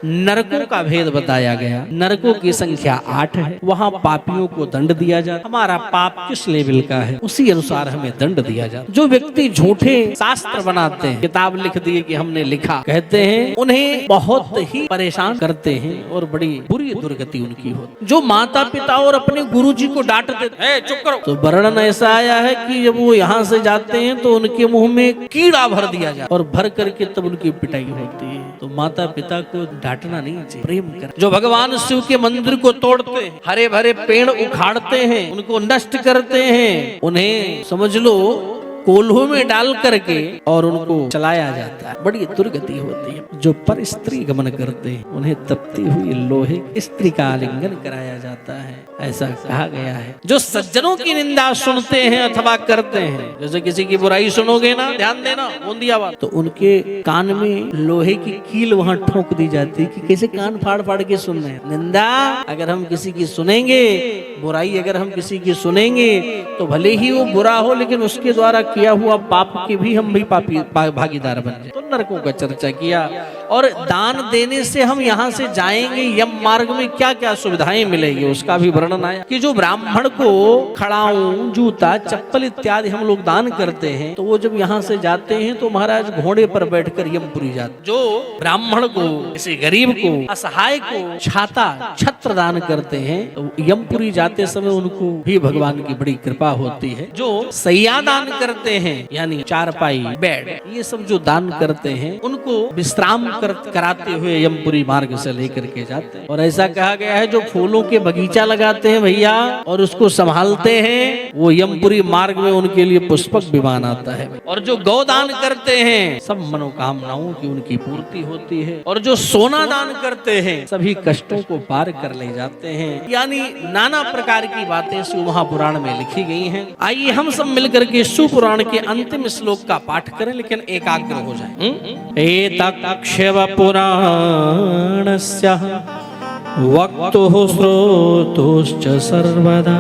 नरकों का भेद बताया गया। नरकों की संख्या 8 है। वहाँ पापियों को दंड दिया जाता। हमारा पाप किस लेवल का है उसी अनुसार हमें दंड दिया जाता। जो व्यक्ति झूठे शास्त्र बनाते हैं, किताब लिख दिए कि हमने लिखा, कहते हैं, उन्हें बहुत ही परेशान करते हैं और बड़ी बुरी दुर्गति उनकी होती। जो माता पिता और अपने गुरु जी को डांटते हैं, चुप करो, तो वर्णन ऐसा आया है कि जब वो यहाँ से जाते हैं तो उनके मुंह में कीड़ा भर दिया जाता और भर करके तब उनकी पिटाई होती है। तो माता पिता को डांटना नहीं चाहिए, प्रेम कर। जो भगवान शिव के मंदिर को तोड़ते हैं, हरे भरे पेड़ उखाड़ते हैं, उनको नष्ट करते हैं, उन्हें समझ लो कोल्हू में डाल करके और उनको चलाया जाता है, बड़ी दुर्गति होती है। जो पर स्त्री गमन करते हैं उन्हें तपती हुई लोहे स्त्री का आलिंगन कराया जाता है, ऐसा कहा गया है। जो सज्जनों की निंदा सुनते हैं अथवा करते हैं, जैसे किसी की बुराई सुनोगे ना, ध्यान देना बूंदी आवाज, तो उनके कान में लोहे की कील वहां ठोक दी जाती है कि कैसे कान फाड़ फाड़ के सुन रहे हैं। निंदा अगर हम किसी की सुनेंगे, बुराई अगर हम किसी की सुनेंगे, तो भले ही वो बुरा हो लेकिन उसके द्वारा किया हुआ पाप के भी हम भी पापी भागीदार बन जाए। तो नरकों का चर्चा किया। और दान देने से हम यहाँ से जाएंगे यम मार्ग में क्या क्या सुविधाएं मिलेगी उसका भी वर्णन आया कि जो ब्राह्मण को खड़ाऊं, जूता, चप्पल इत्यादि हम लोग दान करते हैं, तो वो जब यहाँ से जाते हैं तो महाराज घोड़े पर बैठकर यमपुरी जाते। जो ब्राह्मण को, किसी गरीब को, असहाय को छाता, छत्र दान करते हैं, तो यमपुरी जाते समय उनको भी भगवान की बड़ी कृपा होती है। जो सैया दान करते हैं, यानी चारपाई, बेड, ये सब जो दान करते हैं, उनको विश्राम कराते हुए यमपुरी मार्ग से लेकर के जाते हैं। और ऐसा कहा गया है जो फूलों के बगीचा लगाते हैं भैया और उसको संभालते हैं, वो यमपुरी मार्ग में उनके लिए पुष्पक विमान आता है। और जो गौदान करते हैं, सब मनोकामनाओं की उनकी पूर्ति होती है। और जो सोना दान करते हैं, सभी कष्टों को पार कर ले जाते हैं। यानी नाना प्रकार की बातें शिव महापुराण में लिखी गई हैं। आइए हम सब मिलकर के शिव पुराण के अंतिम श्लोक का पाठ करें, लेकिन एकाग्र हो जाए। एतत् शिव पुराणस्य वक्तुः श्रोतुश्च सर्वदा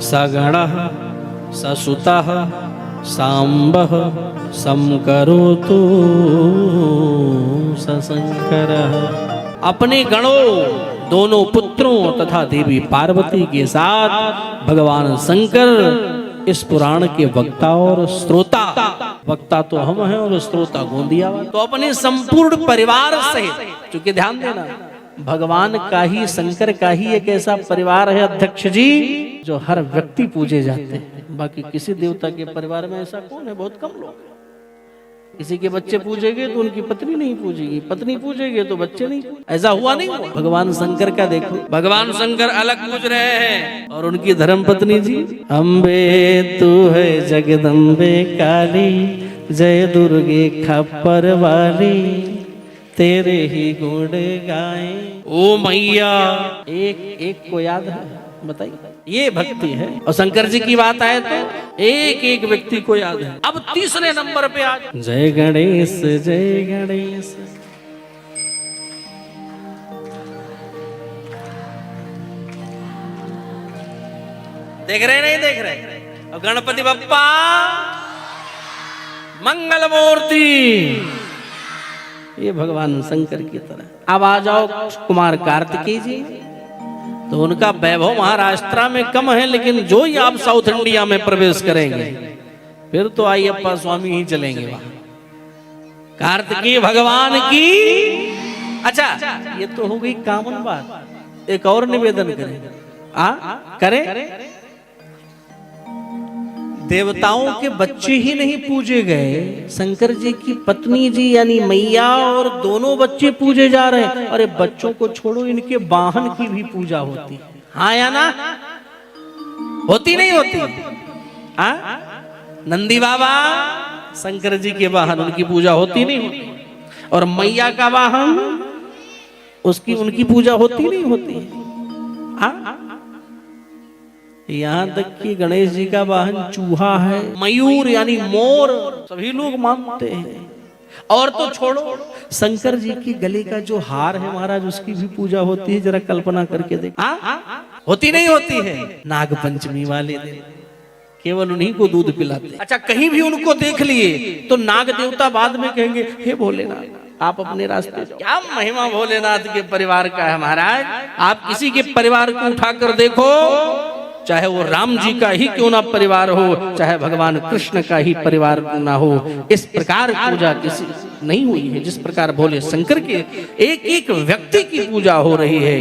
सगणः ससुतः सांबः संकरोतु सशंकरः। अपने गणों, दोनों पुत्रों तथा देवी पार्वती के साथ भगवान शंकर इस पुराण के वक्ता और श्रोता, वक्ता तो हम हैं और श्रोता गोंदिया, तो अपने संपूर्ण परिवार सहित, क्योंकि ध्यान देना भगवान का ही, शंकर का ही एक ऐसा परिवार है अध्यक्ष जी जो हर व्यक्ति पूजे जाते हैं। बाकी किसी देवता के परिवार में ऐसा कौन है? बहुत कम लोग। किसी के बच्चे पूजेंगे तो उनकी पत्नी नहीं पूजेगी, पत्नी पूजेंगे तो बच्चे नहीं। ऐसा हुआ नहीं हुआ। भगवान शंकर का देखो, भगवान शंकर अलग पूज रहे हैं और उनकी धर्म पत्नी जी, अम्बे तू है जगदम्बे काली, जय दुर्गे खप्पर वाली, तेरे ही गुण गाए। ओ मैया, एक को याद है? बताइए। ये भक्ति है। और शंकर जी की बात आए तो एक एक व्यक्ति को याद है। अब तीसरे नंबर पे आज जय गणेश, जय गणेश। देख रहे नहीं देख रहे? और गणपति बप्पा मंगल मूर्ति, ये भगवान शंकर की तरह। अब आ जाओ कुमार कार्तिकेय जी, तो उनका वैभव महाराष्ट्र में कम है, लेकिन जो ही आप साउथ इंडिया में प्रवेश करेंगे फिर तो अय्यप्पा स्वामी ही चलेंगे वहां। कार्तिकेय भगवान की। अच्छा, ये तो हो गई कॉमन बात। एक और निवेदन करें, करें। देवताओं के बच्चे ही नहीं पूजे गए, शंकर जी की पत्नी जी यानी मैया और दोनों बच्चे पूजे जा रहे हैं। अरे बच्चों को छोड़ो, इनके वाहन की भी पूजा होती है। हाँ या ना? होती नहीं होती? नंदी बाबा शंकर जी के वाहन, उनकी पूजा होती नहीं होती? और मैया का वाहन, उसकी उनकी पूजा होती नहीं होती? यहाँ तक कि गणेश जी का वाहन चूहा है, मयूर यानी मोर, सभी लोग मानते हैं। और तो छोड़ो, शंकर जी की गले का जो हार है महाराज, उसकी भी पूजा होती है। जरा कल्पना करके देख, होती नहीं होती है? नाग पंचमी वाले दिन केवल उन्हीं को दूध पिलाते। अच्छा, कहीं भी उनको देख लिए तो नाग देवता बाद में कहेंगे हे भोलेनाथ, आप अपने रास्ते जाओ। क्या महिमा भोलेनाथ के परिवार का है महाराज। आप किसी के परिवार को उठाकर देखो, चाहे वो राम जी का ही क्यों ना परिवार हो, चाहे भगवान कृष्ण का ही परिवार क्यों ना हो, इस प्रकार पूजा किसी नहीं हुई है जिस प्रकार भोले शंकर के एक एक व्यक्ति की पूजा हो रही है।